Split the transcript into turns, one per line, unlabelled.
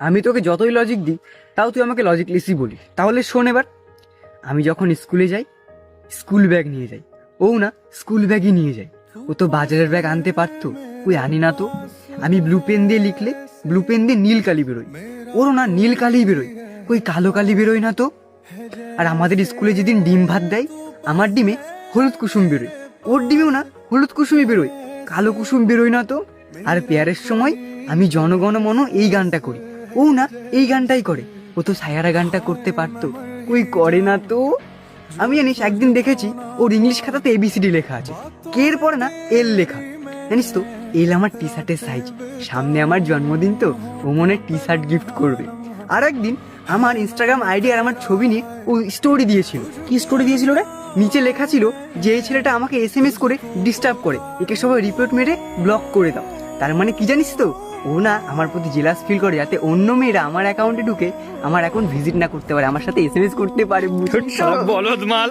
আমি তোকে যতই লজিক দিই তাও তুই আমাকে লজিকলেসই বলিস। তাহলে শোন এবার, আমি যখন স্কুলে যাই স্কুল ব্যাগ নিয়ে যাই, ও না স্কুল ব্যাগই নিয়ে যায়। ও তো বাজারের ব্যাগ আনতে পারতো, ওই আনি না তো। আমি ব্লু পেন দিয়ে লিখলে ব্লু পেন দিয়ে নীল কালি বেরোয়, ওরও না নীল কালি বেরোয়, ওই কালো কালি বেরোয় না তো। আর আমাদের স্কুলে যেদিন ডিম ভাত দেয়, আমার ডিমে হলুদ কুসুম বেরোয়, ওর ডিমেও না হলুদ কুসুমই বেরোয়, কালো কুসুম বেরোয় না তো। আর পেয়ারের সময় আমি জনগণ মন এই গানটা করি, ও না এই গানটাই করে। ও তো সায়ারা গানটা করতে পারতো, ওই করে না তো। আমি জানিস একদিন দেখেছি ওর ইংলিশ খাতাতে এবিসিডি লেখা আছে, কে এর পরে না এল লেখা। জানিস তো এল আমার টি শার্টের সাইজ, সামনে আমার জন্মদিন তো, ও মনে টি শার্ট গিফট করবে। আর একদিন আমার ইনস্টাগ্রাম আইডি আর আমার ছবি নিয়ে ও স্টোরি দিয়েছিল।
কি স্টোরি দিয়েছিল রে?
নিচে লেখা ছিল যে এই ছেলেটা আমাকে এসএমএস করে ডিস্টার্ব করে, একে সবাই রিপোর্ট মেরে ব্লক করে দাও। তার মানে কি জানিস তো, ও না আমার প্রতি জেলাস ফিল করে, যাতে অন্য মেয়েরা আমার অ্যাকাউন্টে ঢুকে আমার অ্যাকাউন্ট ভিজিট না করতে পারে, আমার সাথে এসএমএস করতে পারে।
বলদ মাল।